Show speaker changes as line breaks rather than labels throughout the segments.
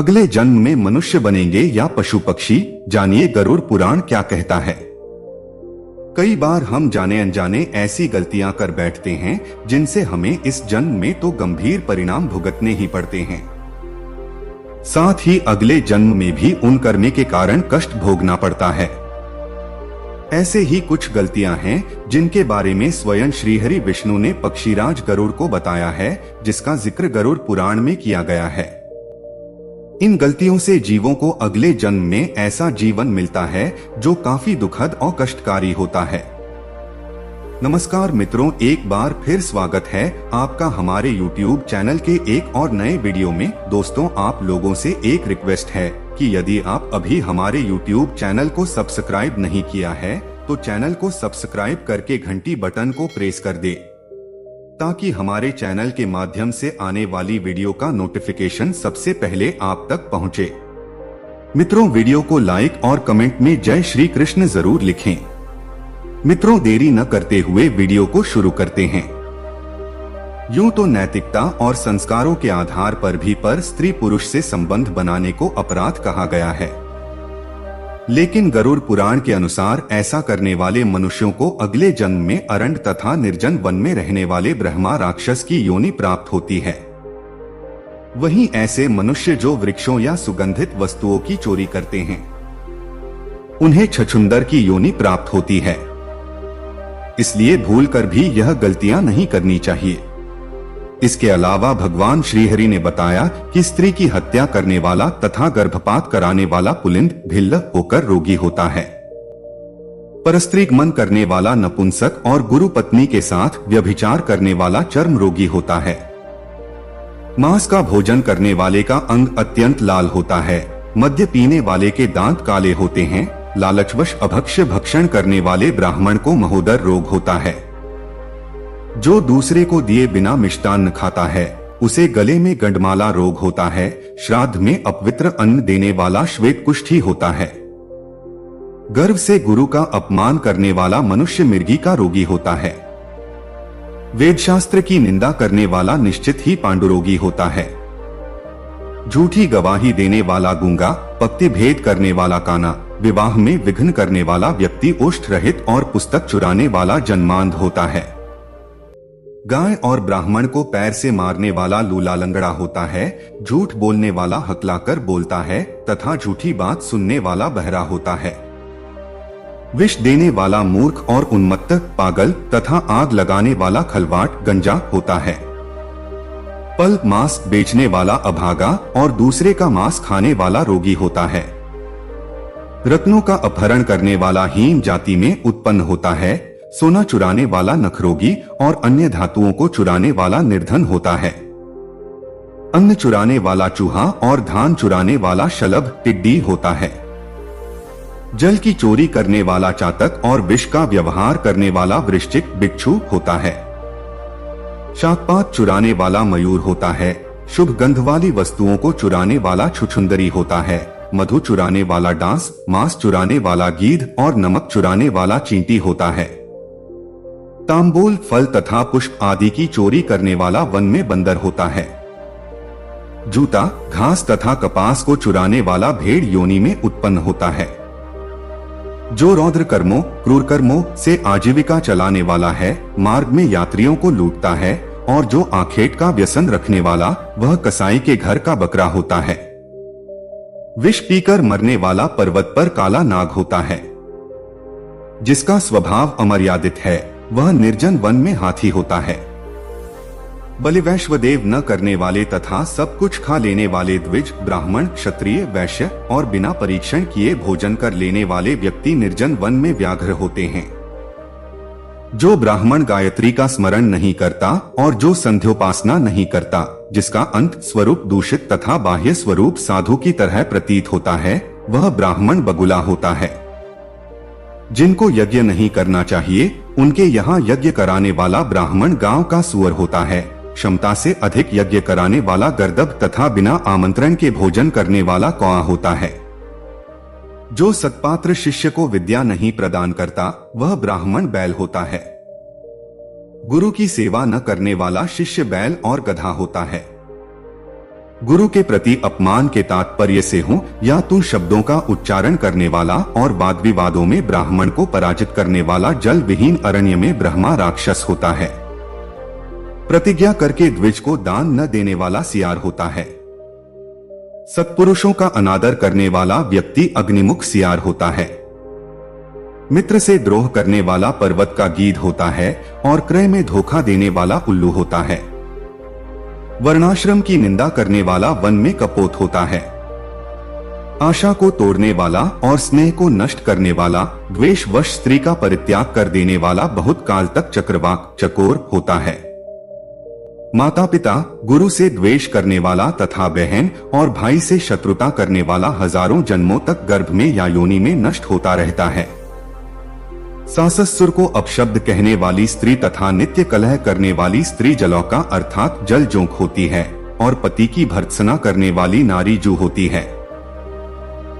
अगले जन्म में मनुष्य बनेंगे या पशु पक्षी, जानिए गरुड़ पुराण क्या कहता है। कई बार हम जाने अनजाने ऐसी गलतियां कर बैठते हैं जिनसे हमें इस जन्म में तो गंभीर परिणाम भुगतने ही पड़ते हैं, साथ ही अगले जन्म में भी उन कर्म के कारण कष्ट भोगना पड़ता है। ऐसे ही कुछ गलतियां हैं जिनके बारे में स्वयं श्रीहरि विष्णु ने पक्षीराज गरुड़ को बताया है, जिसका जिक्र गरुड़ पुराण में किया गया है। इन गलतियों से जीवों को अगले जन्म में ऐसा जीवन मिलता है जो काफी दुखद और कष्टकारी होता है। नमस्कार मित्रों, एक बार फिर स्वागत है आपका हमारे YouTube चैनल के एक और नए वीडियो में। दोस्तों, आप लोगों से एक रिक्वेस्ट है कि यदि आप अभी हमारे YouTube चैनल को सब्सक्राइब नहीं किया है तो चैनल को सब्सक्राइब करके घंटी बटन को प्रेस कर दे, ताकि हमारे चैनल के माध्यम से आने वाली वीडियो का नोटिफिकेशन सबसे पहले आप तक पहुंचे। मित्रों, वीडियो को लाइक और कमेंट में जय श्री कृष्ण जरूर लिखें। मित्रों, देरी न करते हुए वीडियो को शुरू करते हैं। यूं तो नैतिकता और संस्कारों के आधार पर भी पर स्त्री पुरुष से संबंध बनाने को अपराध कहा गया है, लेकिन गरुड़ पुराण के अनुसार ऐसा करने वाले मनुष्यों को अगले जन्म में अरण्य तथा निर्जन वन में रहने वाले ब्रह्मा राक्षस की योनि प्राप्त होती है। वहीं ऐसे मनुष्य जो वृक्षों या सुगंधित वस्तुओं की चोरी करते हैं, उन्हें छछूंदर की योनि प्राप्त होती है। इसलिए भूलकर भी यह गलतियां नहीं करनी चाहिए। इसके अलावा भगवान श्रीहरि ने बताया कि स्त्री की हत्या करने वाला तथा गर्भपात कराने वाला पुलिंद भिल्ल होकर रोगी होता है। परस्त्रीगमन करने वाला नपुंसक और गुरु पत्नी के साथ व्यभिचार करने वाला चर्म रोगी होता है। मांस का भोजन करने वाले का अंग अत्यंत लाल होता है। मद्य पीने वाले के दांत काले होते हैं। लालचवश अभक्ष्य भक्षण करने वाले ब्राह्मण को महोदर रोग होता है। जो दूसरे को दिए बिना मिष्टान्न खाता है उसे गले में गंडमाला रोग होता है। श्राद्ध में अपवित्र अन्न देने वाला श्वेत कुष्ठी होता है। गर्व से गुरु का अपमान करने वाला मनुष्य मिर्गी का रोगी होता है। वेदशास्त्र की निंदा करने वाला निश्चित ही पांडुरोगी होता है। झूठी गवाही देने वाला गूंगा, पक्ति भेद करने वाला काना, विवाह में विघ्न करने वाला व्यक्ति ओष्ठ रहित और पुस्तक चुराने वाला जन्मांध होता है। गाय और ब्राह्मण को पैर से मारने वाला लूला लंगड़ा होता है। झूठ बोलने वाला हकलाकर बोलता है तथा झूठी बात सुनने वाला बहरा होता है। विष देने वाला मूर्ख और उन्मत्त, पागल तथा आग लगाने वाला खलवाट गंजा होता है। पल मांस बेचने वाला अभागा और दूसरे का मांस खाने वाला रोगी होता है। रत्नों का अपहरण करने वाला हीन जाति में उत्पन्न होता है। सोना चुराने वाला नखरोगी और अन्य धातुओं को चुराने वाला निर्धन होता है। अन्न चुराने वाला चूहा और धान चुराने वाला शलभ टिड्डी होता है। जल की चोरी करने वाला चातक और विष का व्यवहार करने वाला वृश्चिक बिच्छू होता है। शाकपात चुराने वाला मयूर होता है। शुभ गंध वाली वस्तुओं को चुराने वाला छुछुंदरी होता है। मधु चुराने वाला डांस, मांस चुराने वाला गीध और नमक चुराने वाला चींटी होता है। तांबूल, फल तथा पुष्प आदि की चोरी करने वाला वन में बंदर होता है। जूता, घास तथा कपास को चुराने वाला भेड़ योनि में उत्पन्न होता है। जो रौद्र कर्मों, क्रूर कर्मों से आजीविका चलाने वाला है, मार्ग में यात्रियों को लूटता है, और जो आखेट का व्यसन रखने वाला, वह कसाई के घर का बकरा होता है। विष पीकर मरने वाला पर्वत पर काला नाग होता है। जिसका स्वभाव अमर्यादित है, वह निर्जन वन में हाथी होता है। बलिवैश्वदेव न करने वाले तथा सब कुछ खा लेने वाले द्विज, ब्राह्मण, क्षत्रिय, वैश्य और बिना परीक्षण किए भोजन कर लेने वाले व्यक्ति निर्जन वन में व्याघ्र होते हैं। जो ब्राह्मण गायत्री का स्मरण नहीं करता और जो संध्योपासना नहीं करता, जिसका अंत स्वरूप दूषित तथा बाह्य स्वरूप साधु की तरह प्रतीत होता है, वह ब्राह्मण बगुला होता है। जिनको यज्ञ नहीं करना चाहिए, उनके यहाँ यज्ञ कराने वाला ब्राह्मण गांव का सुअर होता है। क्षमता से अधिक यज्ञ कराने वाला गर्दभ तथा बिना आमंत्रण के भोजन करने वाला कौआ होता है। जो सत्पात्र शिष्य को विद्या नहीं प्रदान करता, वह ब्राह्मण बैल होता है। गुरु की सेवा न करने वाला शिष्य बैल और गधा होता है। गुरु के प्रति अपमान के तात्पर्य से हो या तू शब्दों का उच्चारण करने वाला और वाद विवादों में ब्राह्मण को पराजित करने वाला जल विहीन अरण्य में ब्रह्मा राक्षस होता है। प्रतिज्ञा करके द्विज को दान न देने वाला सियार होता है। सत्पुरुषों का अनादर करने वाला व्यक्ति अग्निमुख सियार होता है। मित्र से द्रोह करने वाला पर्वत का गीध होता है और क्रय में धोखा देने वाला उल्लू होता है। वर्णाश्रम की निंदा करने वाला वन में कपोत होता है। आशा को तोड़ने वाला और स्नेह को नष्ट करने वाला, द्वेषवश स्त्री का परित्याग कर देने वाला बहुत काल तक चक्रवाक चकोर होता है। माता पिता, गुरु से द्वेष करने वाला तथा बहन और भाई से शत्रुता करने वाला हजारों जन्मों तक गर्भ में या योनि में नष्ट होता रहता है। साससुर को अपशब्द कहने वाली स्त्री तथा नित्य कलह करने वाली स्त्री जलौका अर्थात जल जोंक होती है और पति की भर्त्सना करने वाली नारी जू होती है।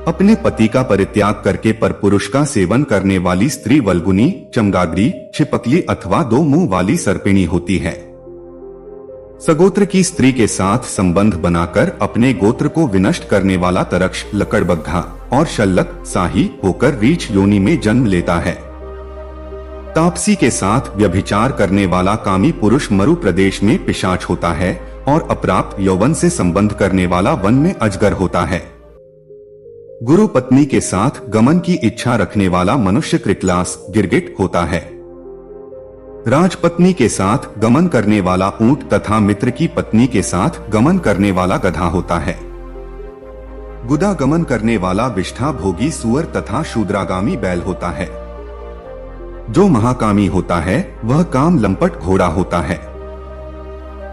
अपने पति का परित्याग करके परपुरुष का सेवन करने वाली स्त्री वल्गुनी, चमगादड़ी, छिपकली अथवा दो मुंह वाली सर्पिणी होती है। सगोत्र की स्त्री के साथ संबंध बनाकर अपने गोत्र को विनष्ट करने वाला तरक्ष, लकड़बग्घा और शल्लक साही होकर रीछ योनि में जन्म लेता है। तापसी के साथ व्यभिचार करने वाला कामी पुरुष मरु प्रदेश में पिशाच होता है और अप्राप्त यौवन से संबंध करने वाला वन में अजगर होता है। गुरु पत्नी के साथ गमन की इच्छा रखने वाला मनुष्य कृकलास गिरगिट होता है। राजपत्नी के साथ गमन करने वाला ऊंट तथा मित्र की पत्नी के साथ गमन करने वाला गधा होता है। गुदा गमन करने वाला विष्ठा भोगी सुअर तथा शूद्रागामी बैल होता है। जो महाकामी होता है वह काम लंपट घोड़ा होता है।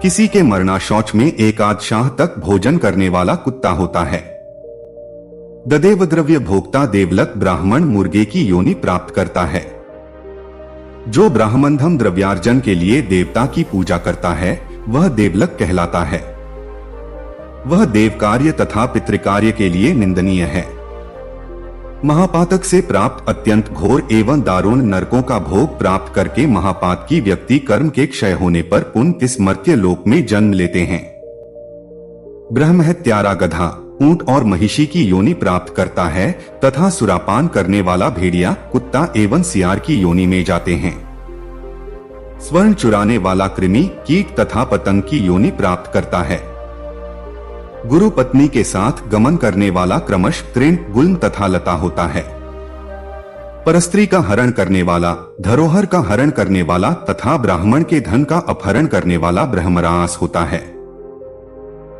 किसी के मरना शौच में एक आध शाह तक भोजन करने वाला कुत्ता होता है। ददेव द्रव्य भोक्ता देवलक ब्राह्मण मुर्गे की योनि प्राप्त करता है। जो ब्राह्मणधम द्रव्यार्जन के लिए देवता की पूजा करता है वह देवलक कहलाता है। वह देव कार्य तथा पितृकार्य के लिए निंदनीय है। महापातक से प्राप्त अत्यंत घोर एवं दारुण नरकों का भोग प्राप्त करके महापात की व्यक्ति कर्म के क्षय होने पर पुनः इस मर्त्य लोक में जन्म लेते हैं। ब्रह्महत्यारा गधा, ऊंट और महिषी की योनि प्राप्त करता है तथा सुरापान करने वाला भेड़िया, कुत्ता एवं सियार की योनि में जाते हैं। स्वर्ण चुराने वाला कृमि, कीट तथा पतंग की योनि प्राप्त करता है। गुरु पत्नी के साथ गमन करने वाला क्रमश तृण, गुल्म तथा लता होता है। परस्त्री का हरण करने वाला, धरोहर का हरण करने वाला तथा ब्राह्मण के धन का अपहरण करने वाला ब्रह्मरास होता है।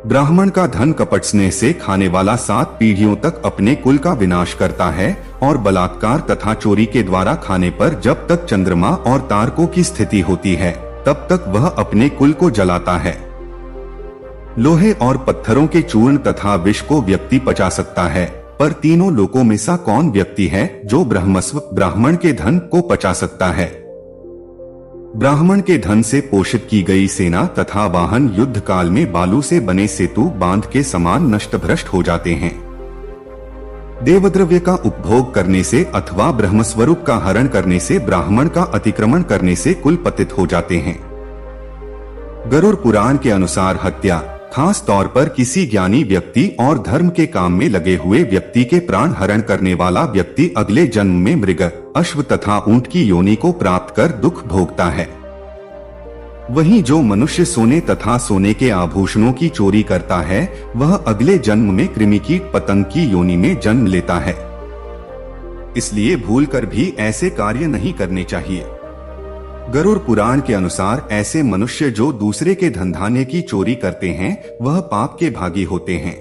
ब्राह्मण का धन कपट स्नेह से खाने वाला 7 पीढ़ियों तक अपने कुल का विनाश करता है और बलात्कार तथा चोरी के द्वारा खाने पर जब तक चंद्रमा और तारकों की स्थिति होती है तब तक वह अपने कुल को जलाता है। लोहे और पत्थरों के चूर्ण तथा विष को व्यक्ति पचा सकता है, पर तीनों लोकों में सा कौन व्यक्ति है जो ब्रह्मस्व ब्राह्मण के धन को पचा सकता है। ब्राह्मण के धन से पोषित की गई सेना तथा वाहन युद्ध काल में बालू से बने सेतु बांध के समान नष्ट भ्रष्ट हो जाते हैं। देवद्रव्य का उपभोग करने से अथवा ब्रह्मस्वरूप का हरण करने से ब्राह्मण का अतिक्रमण करने से कुल पतित हो जाते हैं। गरुड़ पुराण के अनुसार हत्या, खास तौर पर किसी ज्ञानी व्यक्ति और धर्म के काम में लगे हुए व्यक्ति के प्राण हरण करने वाला व्यक्ति अगले जन्म में मृग, अश्व तथा ऊंट की योनि को प्राप्त कर दुख भोगता है। वहीं जो मनुष्य सोने तथा सोने के आभूषणों की चोरी करता है वह अगले जन्म में कृमिकीट पतंग की योनि में जन्म लेता है। इसलिए भूलकर भी ऐसे कार्य नहीं करने चाहिए। गरुड़ पुराण के अनुसार ऐसे मनुष्य जो दूसरे के धन धान्य की चोरी करते हैं वह पाप के भागी होते हैं।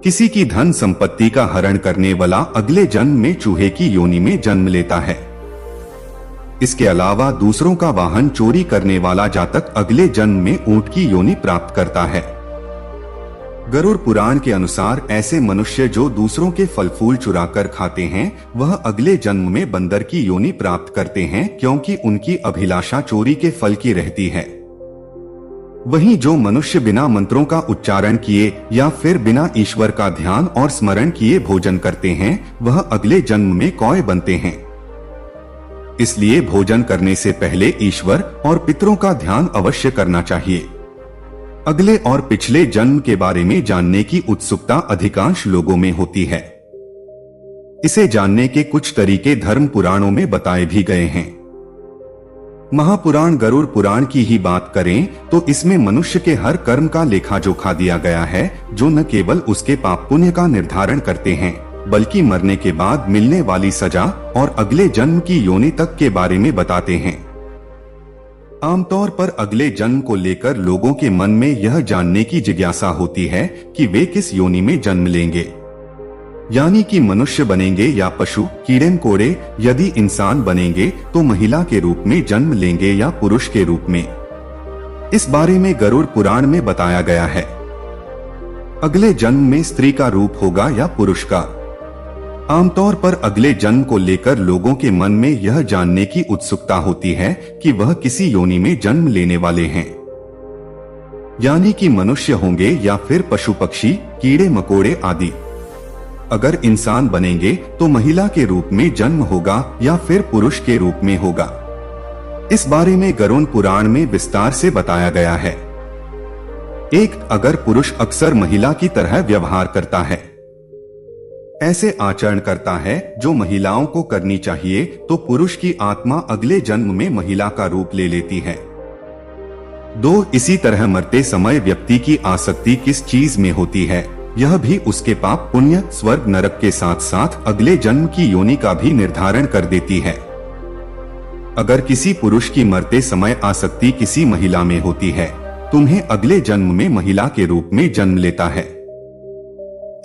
किसी की धन संपत्ति का हरण करने वाला अगले जन्म में चूहे की योनि में जन्म लेता है। इसके अलावा दूसरों का वाहन चोरी करने वाला जातक अगले जन्म में ऊंट की योनि प्राप्त करता है। गरुड़ पुराण के अनुसार ऐसे मनुष्य जो दूसरों के फल फूल चुरा कर खाते हैं वह अगले जन्म में बंदर की योनि प्राप्त करते हैं, क्योंकि उनकी अभिलाषा चोरी के फल की रहती है। वहीं जो मनुष्य बिना मंत्रों का उच्चारण किए या फिर बिना ईश्वर का ध्यान और स्मरण किए भोजन करते हैं वह अगले जन्म में कौए बनते हैं। इसलिए भोजन करने से पहले ईश्वर और पितरों का ध्यान अवश्य करना चाहिए। अगले और पिछले जन्म के बारे में जानने की उत्सुकता अधिकांश लोगों में होती है। इसे जानने के कुछ तरीके धर्म पुराणों में बताए भी गए हैं। महापुराण गरुड़ पुराण की ही बात करें तो इसमें मनुष्य के हर कर्म का लेखा जोखा दिया गया है, जो न केवल उसके पाप पुण्य का निर्धारण करते हैं, बल्कि मरने के बाद मिलने वाली सजा और अगले जन्म की योनि तक के बारे में बताते हैं। आमतौर पर अगले जन्म को लेकर लोगों के मन में यह जानने की जिज्ञासा होती है कि वे किस योनि में जन्म लेंगे, यानी कि मनुष्य बनेंगे या पशु, कीड़े मकोड़े। यदि इंसान बनेंगे तो महिला के रूप में जन्म लेंगे या पुरुष के रूप में। इस बारे में गरुड़ पुराण में बताया गया है। अगले जन्म में स्त्री का रूप होगा या पुरुष का। आमतौर पर अगले जन्म को लेकर लोगों के मन में यह जानने की उत्सुकता होती है कि वह किसी योनि में जन्म लेने वाले हैं, यानी कि मनुष्य होंगे या फिर पशु पक्षी, कीड़े मकोड़े आदि। अगर इंसान बनेंगे तो महिला के रूप में जन्म होगा या फिर पुरुष के रूप में होगा। इस बारे में गरुड़ पुराण में विस्तार से बताया गया है। एक, अगर पुरुष अक्सर महिला की तरह व्यवहार करता है, ऐसे आचरण करता है जो महिलाओं को करनी चाहिए, तो पुरुष की आत्मा अगले जन्म में महिला का रूप ले लेती है। 2, इसी तरह मरते समय व्यक्ति की आसक्ति किस चीज में होती है, यह भी उसके पाप पुण्य, स्वर्ग नरक के साथ साथ अगले जन्म की योनि का भी निर्धारण कर देती है। अगर किसी पुरुष की मरते समय आसक्ति किसी महिला में होती है, तुम्हें अगले जन्म में महिला के रूप में जन्म लेता है।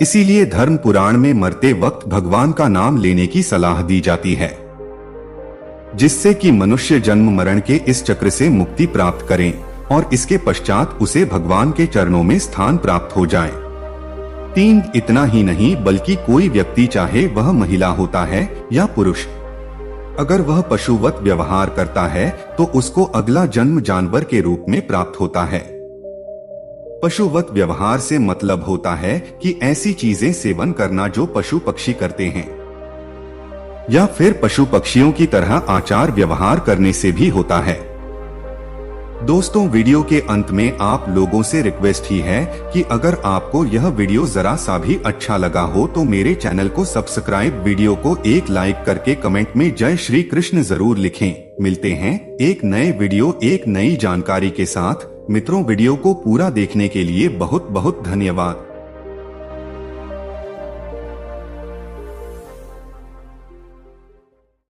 इसीलिए धर्म पुराण में मरते वक्त भगवान का नाम लेने की सलाह दी जाती है, जिससे कि मनुष्य जन्म मरण के इस चक्र से मुक्ति प्राप्त करें और इसके पश्चात उसे भगवान के चरणों में स्थान प्राप्त हो जाए। 3, इतना ही नहीं बल्कि कोई व्यक्ति चाहे वह महिला होता है या पुरुष, अगर वह पशुवत व्यवहार करता है तो उसको अगला जन्म जानवर के रूप में प्राप्त होता है। पशुवत व्यवहार से मतलब होता है कि ऐसी चीजें सेवन करना जो पशु पक्षी करते हैं, या फिर पशु पक्षियों की तरह आचार व्यवहार करने से भी होता है। दोस्तों, वीडियो के अंत में आप लोगों से रिक्वेस्ट ही है कि अगर आपको यह वीडियो जरा सा भी अच्छा लगा हो तो मेरे चैनल को सब्सक्राइब, वीडियो को एक लाइक करके कमेंट में जय श्री कृष्ण जरूर लिखें। मिलते हैं एक नए वीडियो, एक नई जानकारी के साथ। मित्रों, वीडियो को पूरा देखने के लिए बहुत बहुत धन्यवाद।